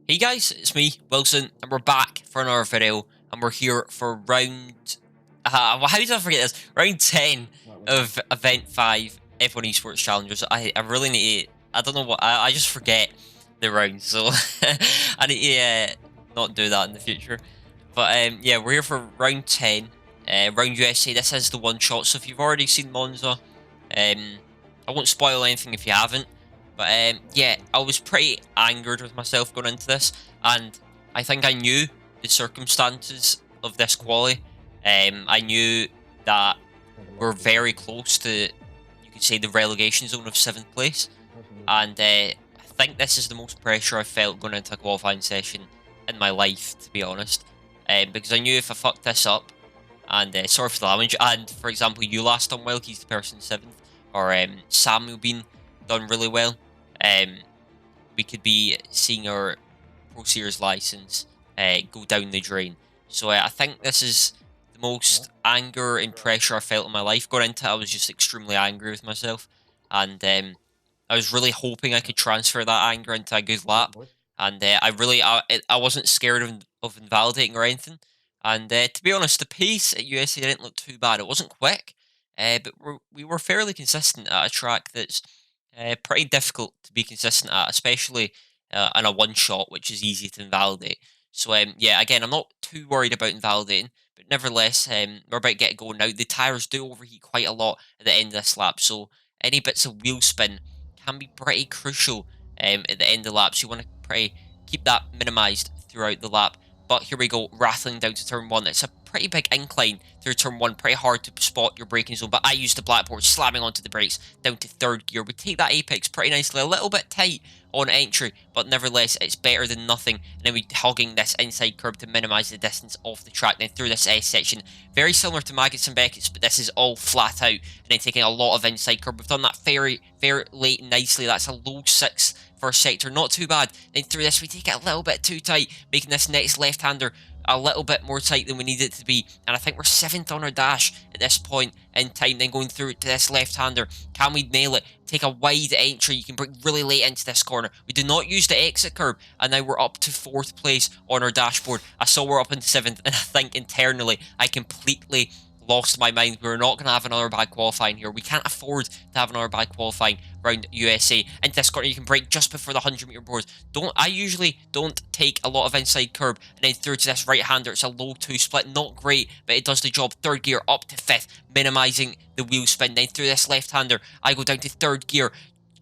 Hey guys, it's me, Wilson, and we're back for another video, and we're here for round... well, how did I forget this? Round 10 of Event 5 F1 Esports Challengers. I really need to... I don't know what... I just forget the rounds, so I need to not do that in the future. But yeah, we're here for round 10, round USA. This is the one shot, so if you've already seen Monza, I won't spoil anything if you haven't. But yeah, I was pretty angered with myself going into this, and I think I knew the circumstances of this quali. I knew that we're very close to, you could say, the relegation zone of 7th place, and I think this is the most pressure I felt going into a qualifying session in my life, to be honest, because I knew if I fucked this up, and sorry for the language, and for example, you last done well, he's the person 7th, or Samuel Bean done really well, we could be seeing our Pro Series license go down the drain. So I think this is the most anger and pressure I felt in my life. Going into it, I was just extremely angry with myself, and I was really hoping I could transfer that anger into a good lap. And I wasn't scared of invalidating or anything. And to be honest, the pace at USA didn't look too bad. It wasn't quick, but we were fairly consistent at a track that's pretty difficult to be consistent at, especially in a one shot, which is easy to invalidate. So yeah, again, I'm not too worried about invalidating, but nevertheless, we're about to get going now. The tyres do overheat quite a lot at the end of this lap, so any bits of wheel spin can be pretty crucial at the end of the lap. So you want to keep that minimised throughout the lap. But here we go, rattling down to turn 1. It's a pretty big incline through turn 1, pretty hard to spot your braking zone, but I used the blackboard, slamming onto the brakes down to 3rd gear. We take that apex pretty nicely, a little bit tight on entry, but nevertheless, it's better than nothing. And then we hogging this inside curb to minimise the distance off the track. Then through this S section, very similar to Maggots and Beckett's, but this is all flat out, and then taking a lot of inside curb. We've done that very late nicely. That's a low 6 for a sector, not too bad. Then through this, we take it a little bit too tight, making this next left-hander a little bit more tight than we need it to be, and I think we're 7th on our dash at this point in time. Then going through to this left-hander, can we nail it? Take a wide entry, you can break really late into this corner. We do not use the exit curb, and now we're up to 4th place on our dashboard. I saw we're up in 7th, and I think internally I completely lost my mind. We're not going to have another bad qualifying here. We can't afford to have another bad qualifying round USA. Into this corner, you can break just before the 100-meter board. I usually don't take a lot of inside curb, and then through to this right-hander. It's a low 2 split, not great, but it does the job. 3rd gear up to 5th, minimising the wheel spin. Then through this left-hander, I go down to 3rd gear,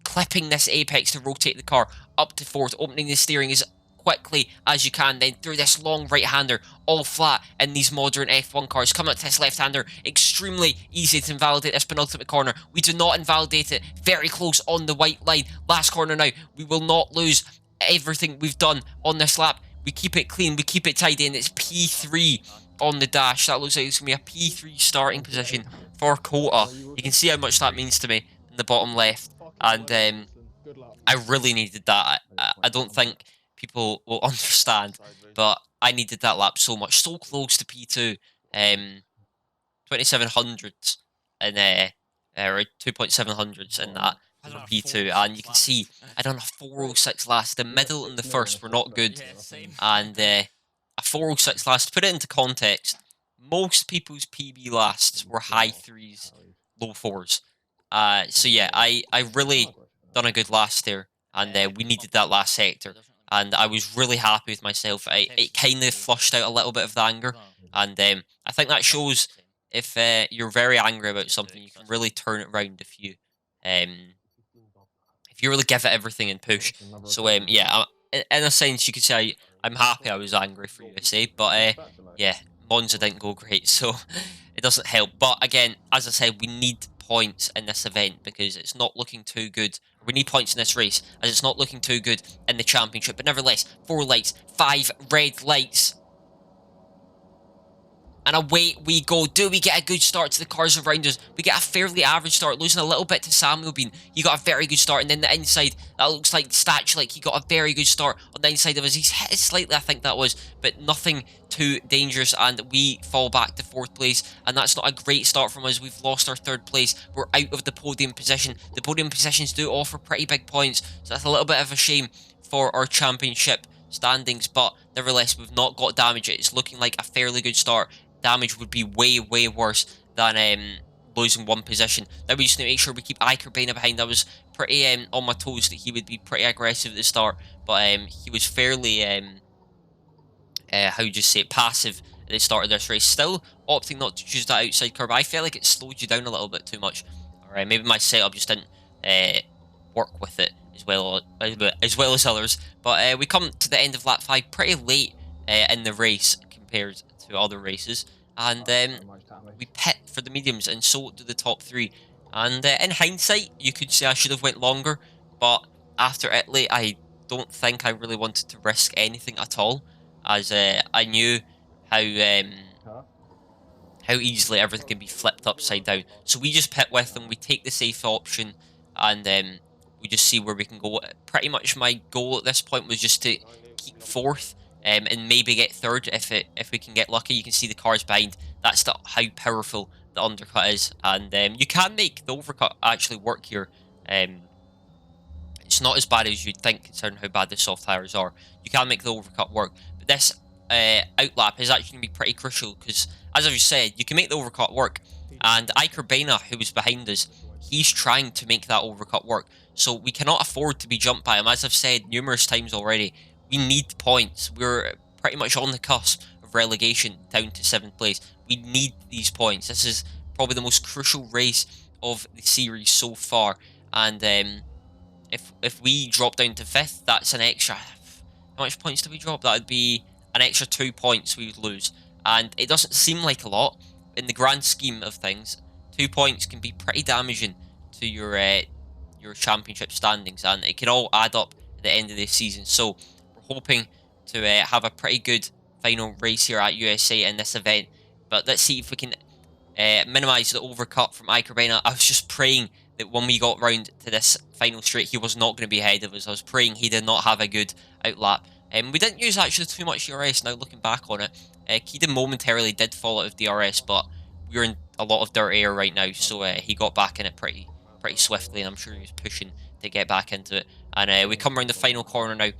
clipping this apex to rotate the car up to 4th, opening the steering as quickly as you can. Then through this long right-hander, all flat in these modern F1 cars. Coming up to this left-hander, extremely easy to invalidate this penultimate corner. We do not invalidate it. Very close on the white line. Last corner now. We will not lose everything we've done on this lap. We keep it clean. We keep it tidy, and it's P3 on the dash. That looks like it's going to be a P3 starting position for Kota. You can see how much that means to me in the bottom left. And I really needed that. I don't think people will understand, but I needed that lap so much. So close to P2. 2700s and or 2.700s in that for P2, and you can see I done a 406 last. The middle and the first were not good, and a 406 last. To put it into context, most people's PB lasts were high 3s, low 4s. So yeah, I really done a good last there, and we needed that last sector, and I was really happy with myself. It kind of flushed out a little bit of the anger, and I think that shows if you're very angry about something, you can really turn it around if you really give it everything and push. So yeah, in a sense, you could say I'm happy I was angry for USA, but yeah, Monza didn't go great, so it doesn't help. But again, as I said, we need points in this event because it's not looking too good. We need points in this race as it's not looking too good in the championship. But nevertheless, 4 lights, 5 red lights. And away we go. Do we get a good start to the cars around us? We get a fairly average start, losing a little bit to Samuel Bean. He got a very good start, and then the inside, that looks like Statue, like he got a very good start on the inside of us. He's hit it slightly, I think that was, but nothing too dangerous, and we fall back to 4th place, and that's not a great start from us. We've lost our 3rd place. We're out of the podium position. The podium positions do offer pretty big points, so that's a little bit of a shame for our championship standings, but nevertheless, we've not got damage. It's looking like a fairly good start. Damage would be way, way worse than losing one position. Now we just need to make sure we keep Ikerbana behind. I was pretty on my toes that he would be pretty aggressive at the start, but he was fairly how you just say it, passive at the start of this race. Still opting not to choose that outside curve. I felt like it slowed you down a little bit too much. Alright, maybe my setup just didn't work with it as well as others. But we come to the end of lap 5 pretty late in the race compared to other races. And we pit for the mediums, and so do the top 3. And in hindsight, you could say I should have went longer, but after Italy, I don't think I really wanted to risk anything at all, as I knew how easily everything can be flipped upside down. So we just pit with them, we take the safe option, and we just see where we can go. Pretty much my goal at this point was just to keep 4th, and maybe get 3rd if we can get lucky. You can see the cars behind. That's how powerful the undercut is, and you can make the overcut actually work here. It's not as bad as you'd think, considering how bad the soft tires are. You can make the overcut work, but this outlap is actually going to be pretty crucial, because, as I've just said, you can make the overcut work, and Ikerbana, who was behind us, he's trying to make that overcut work, so we cannot afford to be jumped by him. As I've said numerous times already, we need points. We're pretty much on the cusp of relegation down to 7th place. We need these points. This is probably the most crucial race of the series so far, and if we drop down to 5th, that's an extra... How much points do we drop? That would be an extra 2 points we would lose. And it doesn't seem like a lot. In the grand scheme of things, 2 points can be pretty damaging to your championship standings, and it can all add up at the end of the season. So we're hoping to have a pretty good final race here at USA in this event. But let's see if we can minimise the overcut from Ikerbana. I was just praying that when we got round to this final straight, he was not going to be ahead of us. I was praying he did not have a good outlap. We didn't use actually too much DRS now, looking back on it. Keaton momentarily did fall out of DRS, but we're in a lot of dirt air right now, so he got back in it pretty swiftly, and I'm sure he was pushing to get back into it. And we come around the final corner now.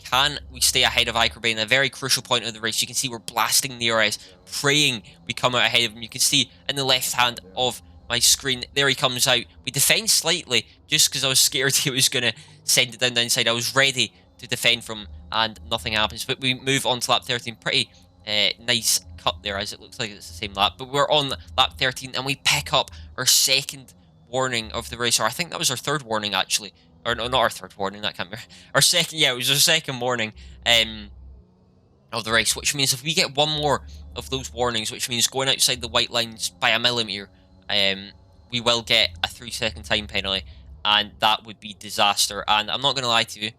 Can we stay ahead of Ikerbana? A very crucial point of the race. You can see we're blasting the DRS, praying we come out ahead of him. You can see in the left hand of my screen, there he comes out. We defend slightly, just because I was scared he was going to send it down the inside. I was ready to defend from, and nothing happens. But we move on to lap 13. Pretty nice cut there, as it looks like it's the same lap. But we're on lap 13, and we pick up our 2nd warning of the race. Or I think that was our 3rd warning, actually. Or no, not our 3rd warning, that can't be our 2nd. Yeah, it was our 2nd warning of the race, which means if we get one more of those warnings, which means going outside the white lines by a millimetre, we will get a 3-second time penalty, and that would be disaster. And I'm not going to lie to you,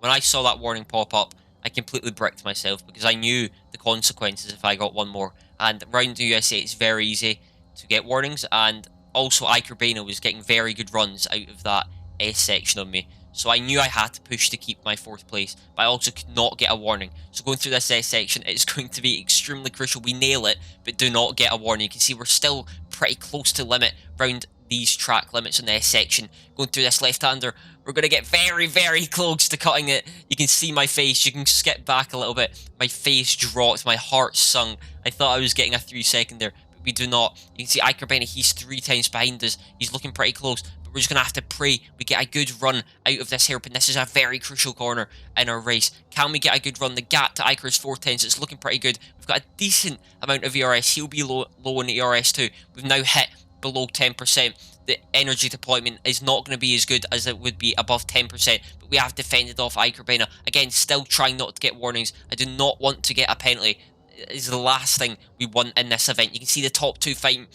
when I saw that warning pop up, I completely bricked myself, because I knew the consequences if I got one more. And around the USA, it's very easy to get warnings, and also Ikerbana was getting very good runs out of that S section of me. So I knew I had to push to keep my 4th place, but I also could not get a warning. So going through this S section, it's going to be extremely crucial we nail it, but do not get a warning. You can see we're still pretty close to limit around these track limits in the S section. Going through this left-hander, we're going to get very, very close to cutting it. You can see my face. You can skip back a little bit. My face dropped. My heart sunk. I thought I was getting a 3-second there, but we do not. You can see Ikerbana, he's 3 times behind us. He's looking pretty close. We're just going to have to pray we get a good run out of this hairpin. This is a very crucial corner in our race. Can we get a good run? The gap to Iker is 4/10, it's looking pretty good. We've got a decent amount of ERS. He'll be low in the ERS too. We've now hit below 10%. The energy deployment is not going to be as good as it would be above 10%, but we have defended off Ikerbana. Again, still trying not to get warnings. I do not want to get a penalty. It is the last thing we want in this event. You can see the top 2 fighting.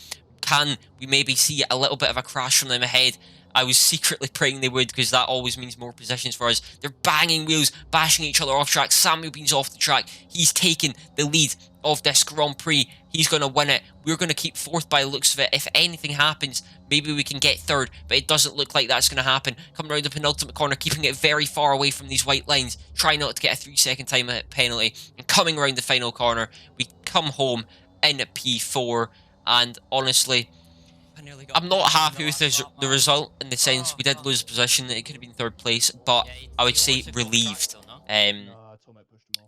Can we maybe see a little bit of a crash from them ahead? I was secretly praying they would, because that always means more positions for us. They're banging wheels, bashing each other off track. Samuel Bean's off the track. He's taken the lead of this Grand Prix. He's going to win it. We're going to keep 4th by the looks of it. If anything happens, maybe we can get 3rd, but it doesn't look like that's going to happen. Coming around the penultimate corner, keeping it very far away from these white lines. Trying not to get a 3-second time penalty. And coming around the final corner, we come home in P4. And honestly, I'm not happy with the result, in the sense we did lose position. It could have been 3rd place, but I would say relieved.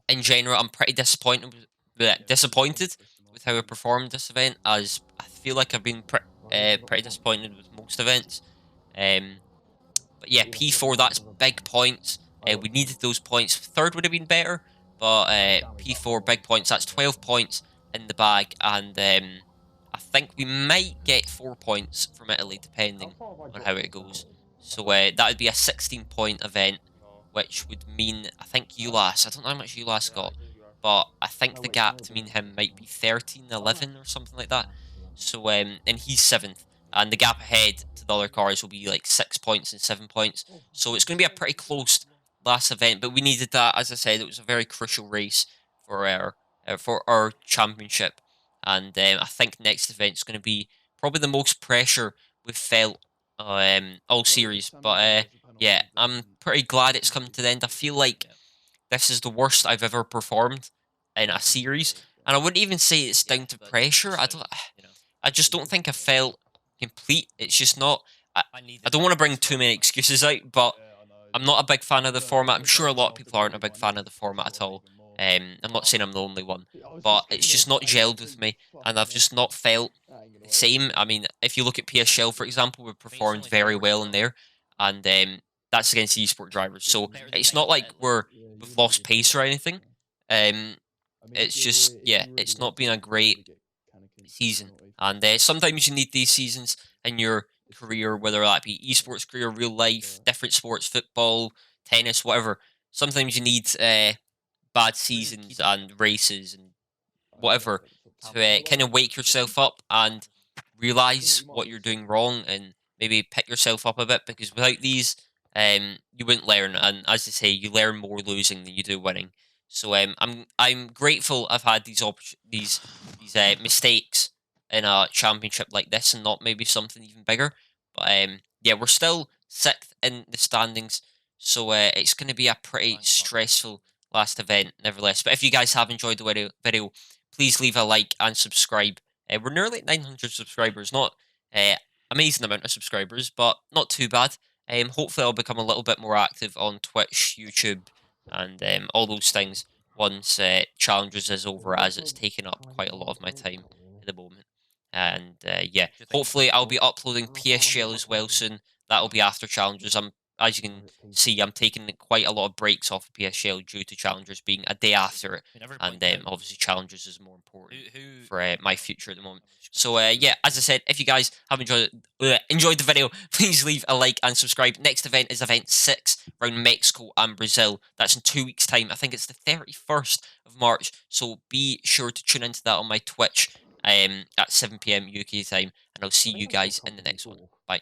in general, I'm pretty disappointed with how I performed this event, as I feel like I've been pretty disappointed with most events. Um, but yeah, P4, that's big points. We needed those points. Third would have been better, but P4, big points. That's 12 points in the bag, and I think we might get 4 points from Italy, depending on how it goes. So that would be a 16-point event, which would mean, I think ULAS, I don't know how much ULAS got, but I think the gap to me and him might be 13, 11 or something like that. So, and he's 7th, and the gap ahead to the other cars will be like 6 points and 7 points. So it's going to be a pretty close last event, but we needed that. As I said, it was a very crucial race for our championship, and I think next event is going to be probably the most pressure we've felt all series. But yeah, I'm pretty glad it's come to the end. I feel like this is the worst I've ever performed in a series, and I wouldn't even say it's down to pressure. I just don't think I felt complete. It's just not. I don't want to bring too many excuses out, but I'm not a big fan of the format. I'm sure a lot of people aren't a big fan of the format at all. I'm not saying I'm the only one, but it's just not gelled with me, and I've just not felt the same. I mean, if you look at PSL, for example, we performed very well in there, and that's against eSport drivers. So it's not like we've lost pace or anything. Um, it's just, yeah, it's not been a great season, and sometimes you need these seasons in your career, whether that be esports career, real life, different sports, football, tennis, whatever. Sometimes you need bad seasons and races and whatever to kind of wake yourself up and realize what you're doing wrong, and maybe pick yourself up a bit, because without these, you wouldn't learn. And as they say, you learn more losing than you do winning. So I'm grateful I've had these mistakes in a championship like this, and not maybe something even bigger. But yeah, we're still 6th in the standings, so it's going to be a pretty stressful last event, nevertheless. But if you guys have enjoyed the video, please leave a like and subscribe. We're nearly at 900 subscribers. Not amazing amount of subscribers, but not too bad. Hopefully I'll become a little bit more active on Twitch, YouTube, and all those things once Challengers is over, as it's taken up quite a lot of my time at the moment. And yeah, hopefully I'll be uploading PSGL as well soon. That'll be after Challengers. As you can see, I'm taking quite a lot of breaks off of PSGL due to Challengers being a day after it, and obviously Challengers is more important for my future at the moment. So yeah, as I said, if you guys have enjoyed the video, please leave a like and subscribe. Next event is event 6 around Mexico and Brazil. That's in 2 weeks' time. I think it's the 31st of March. So be sure to tune into that on my Twitch at 7 p.m. UK time, and I'll see you guys in the next one. Bye.